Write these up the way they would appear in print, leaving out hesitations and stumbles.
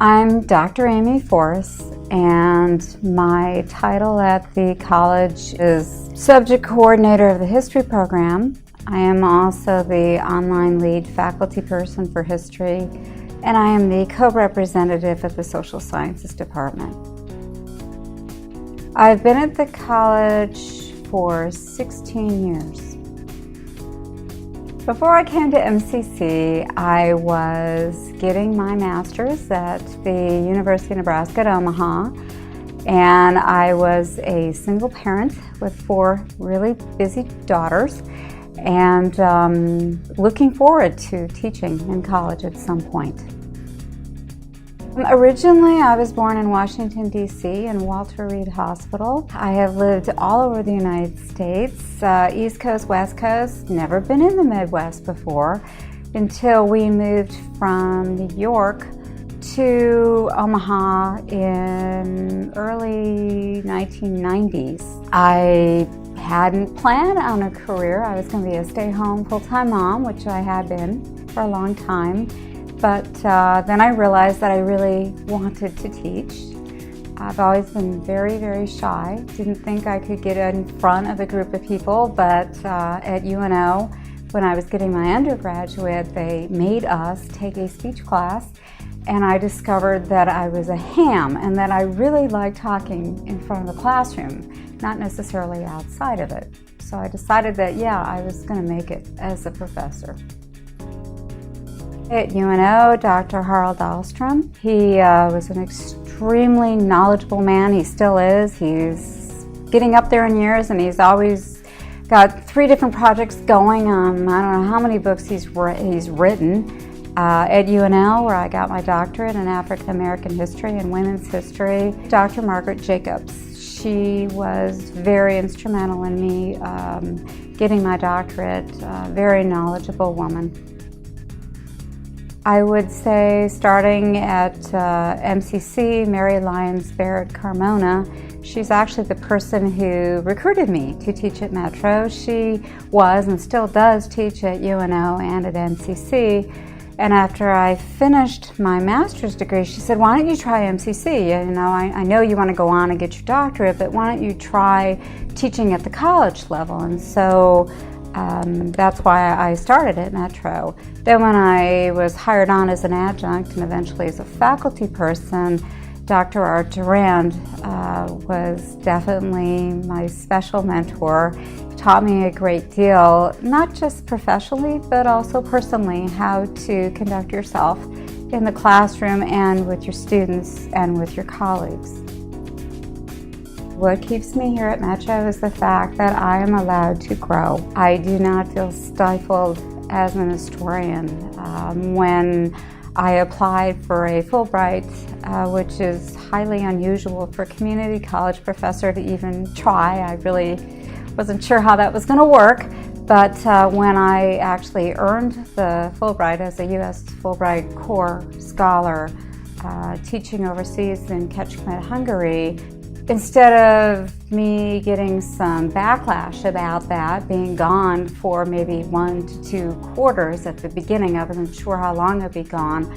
I'm Dr. Amy Forss, and my title at the college is Subject Coordinator of the History Program. I am also the online lead faculty person for history, and I am the co-representative of the Social Sciences Department. I've been at the college for 16 years. Before I came to MCC, I was getting my master's at the University of Nebraska at Omaha, and I was a single parent with 4 really busy daughters, and looking forward to teaching in college at some point. Originally, I was born in Washington, D.C. in Walter Reed Hospital. I have lived all over the United States, East Coast, West Coast, never been in the Midwest before until we moved from New York to Omaha in early 1990s. I hadn't planned on a career. I was going to be a stay-home full-time mom, which I had been for a long time. But then I realized that I really wanted to teach. I've always been very, very shy. Didn't think I could get in front of a group of people, but at UNO, when I was getting my undergraduate, they made us take a speech class, and I discovered that I was a ham and that I really liked talking in front of the classroom, not necessarily outside of it. So I decided that, yeah, I was going to make it as a professor. At UNO, Dr. Harald Dahlstrom, he was an extremely knowledgeable man. He still is. He's getting up there in years, and he's always got 3 different projects going on. I don't know how many books he's written. At UNL, where I got my doctorate in African American history and women's history, Dr. Margaret Jacobs. She was very instrumental in me getting my doctorate, very knowledgeable woman. I would say starting at MCC, Mary Lyons Barrett Carmona, she's actually the person who recruited me to teach at Metro. She was and still does teach at UNO and at MCC. And after I finished my master's degree, she said, why don't you try MCC? You know, I know you want to go on and get your doctorate, but why don't you try teaching at the college level? And so that's why I started at Metro. Then when I was hired on as an adjunct and eventually as a faculty person, Dr. Art Durand was definitely my special mentor. He taught me a great deal, not just professionally, but also personally, how to conduct yourself in the classroom and with your students and with your colleagues. What keeps me here at Metro is the fact that I am allowed to grow. I do not feel stifled as an historian. When I applied for a Fulbright, which is highly unusual for a community college professor to even try, I really wasn't sure how that was going to work. But when I actually earned the Fulbright as a U.S. Fulbright Core Scholar, teaching overseas in Kecskemét, Hungary, instead of me getting some backlash about that, being gone for maybe 1 to 2 quarters at the beginning, I wasn't sure how long I'd be gone,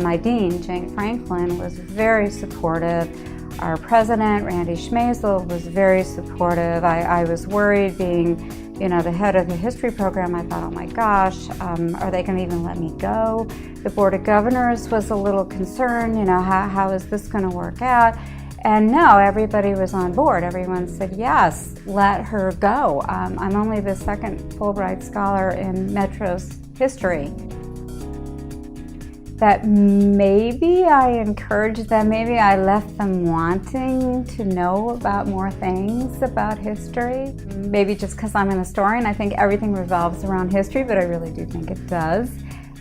my dean, Jane Franklin, was very supportive. Our president, Randy Schmazel, was very supportive. I was worried being, the head of the history program. I thought, oh my gosh, are they going to even let me go? The Board of Governors was a little concerned, how is this going to work out? And no, everybody was on board. Everyone said, yes, let her go. I'm only the 2nd Fulbright Scholar in Metro's history. That maybe I encouraged them, maybe I left them wanting to know about more things about history. Maybe just because I'm an historian, I think everything revolves around history, but I really do think it does.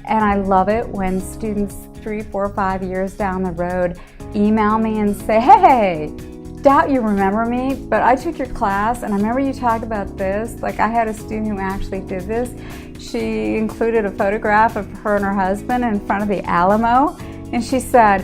And I love it when students 3, 4, 5 years down the road email me and say, hey, doubt you remember me, but I took your class and I remember you talked about this. Like, I had a student who actually did this. She included a photograph of her and her husband in front of the Alamo, and she said,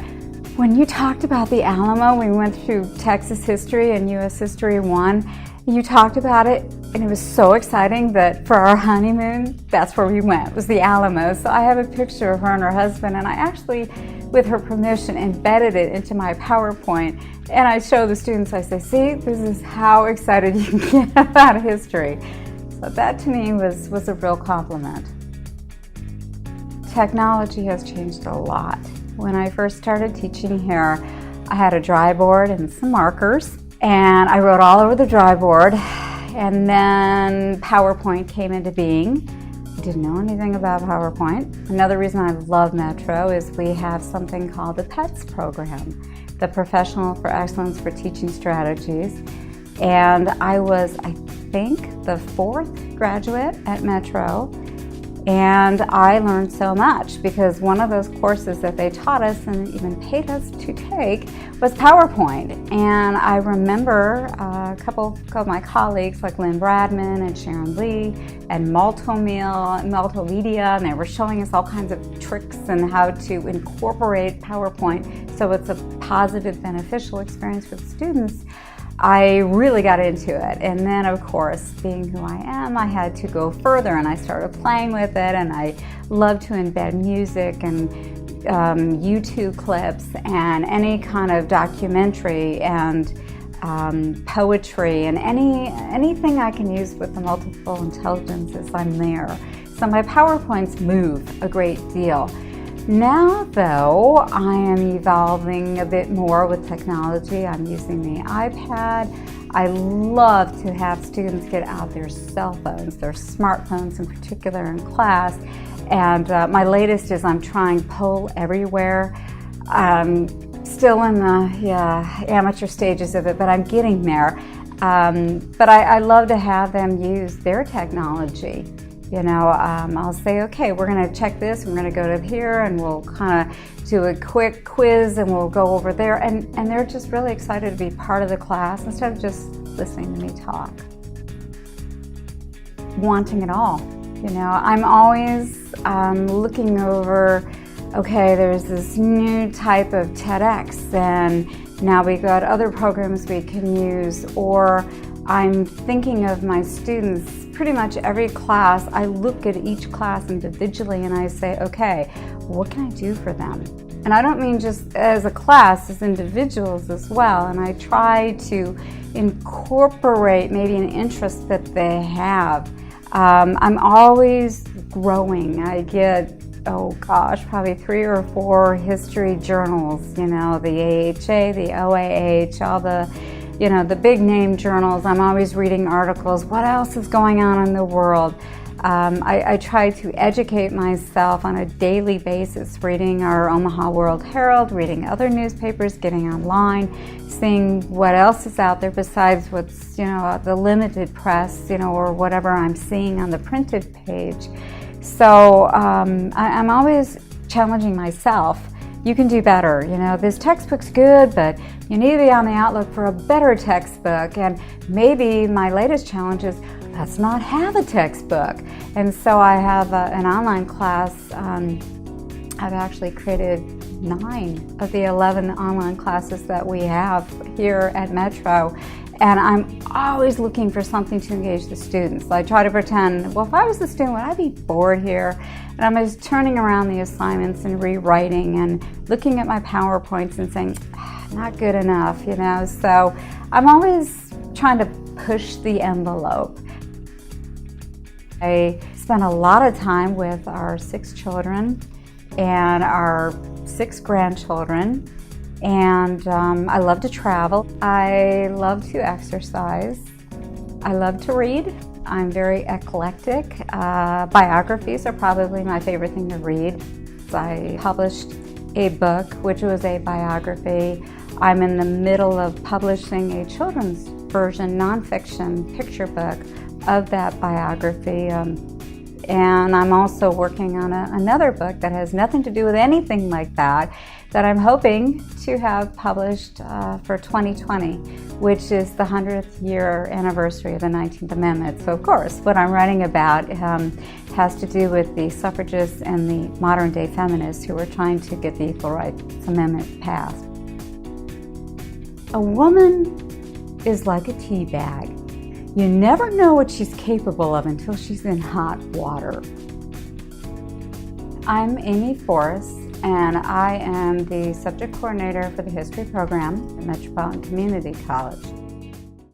when you talked about the Alamo, we went through Texas history and U.S. History 1, you talked about it, and it was so exciting that for our honeymoon, that's where we went, was the Alamo. So I have a picture of her and her husband, and I actually with her permission, embedded it into my PowerPoint. And I show the students, I say, see, this is how excited you can get about history. So that to me was a real compliment. Technology has changed a lot. When I first started teaching here, I had a dry board and some markers, and I wrote all over the dry board, and then PowerPoint came into being. I didn't know anything about PowerPoint. Another reason I love Metro is we have something called the PETS program, the Professional for Excellence for Teaching Strategies. And I was, I think, the 4th graduate at Metro. And I learned so much because one of those courses that they taught us and even paid us to take was PowerPoint. And I remember a couple of my colleagues like Lynn Bradman and Sharon Lee and Multimedia, and they were showing us all kinds of tricks and how to incorporate PowerPoint so it's a positive, beneficial experience for the students. I really got into it, and then of course, being who I am, I had to go further, and I started playing with it, and I love to embed music and YouTube clips and any kind of documentary and poetry and anything I can use with the multiple intelligences, I'm there. So my PowerPoints move a great deal. Now, though, I am evolving a bit more with technology. I'm using the iPad. I love to have students get out their cell phones, their smartphones in particular in class. And my latest is I'm trying Poll Everywhere. Still in the amateur stages of it, but I'm getting there. But I love to have them use their technology. You know, I'll say, okay, we're going to check this, we're going to go to here, and we'll kind of do a quick quiz, and we'll go over there. And they're just really excited to be part of the class instead of just listening to me talk. Wanting it all. You know, I'm always looking over, okay, there's this new type of TEDx, and now we've got other programs we can use, or I'm thinking of my students. Pretty much every class, I look at each class individually and I say, okay, what can I do for them? And I don't mean just as a class, as individuals as well. And I try to incorporate maybe an interest that they have. I'm always growing. I get, probably 3 or 4 history journals, you know, the AHA, the OAH, all the big name journals. I'm always reading articles. What else is going on in the world? I try to educate myself on a daily basis, reading our Omaha World Herald, reading other newspapers, getting online, seeing what else is out there besides what's, the limited press, or whatever I'm seeing on the printed page. So I'm always challenging myself. You can do better. This textbook's good, but you need to be on the outlook for a better textbook. And maybe my latest challenge is, let's not have a textbook. And so I have an online class. I've actually created 9 of the 11 online classes that we have here at Metro. And I'm always looking for something to engage the students. I try to pretend, well, if I was the student, would I be bored here? And I'm just turning around the assignments and rewriting and looking at my PowerPoints and saying, not good enough, So I'm always trying to push the envelope. I spent a lot of time with our 6 children and our 6 grandchildren. And I love to travel. I love to exercise. I love to read. I'm very eclectic. Biographies are probably my favorite thing to read. I published a book, which was a biography. I'm in the middle of publishing a children's version, nonfiction picture book of that biography. And I'm also working on another book that has nothing to do with anything like that I'm hoping to have published for 2020, which is the 100th year anniversary of the 19th Amendment. So of course, what I'm writing about has to do with the suffragists and the modern day feminists who are trying to get the Equal Rights Amendment passed. A woman is like a tea bag. You never know what she's capable of until she's in hot water. I'm Amy Forss, and I am the subject coordinator for the history program at Metropolitan Community College.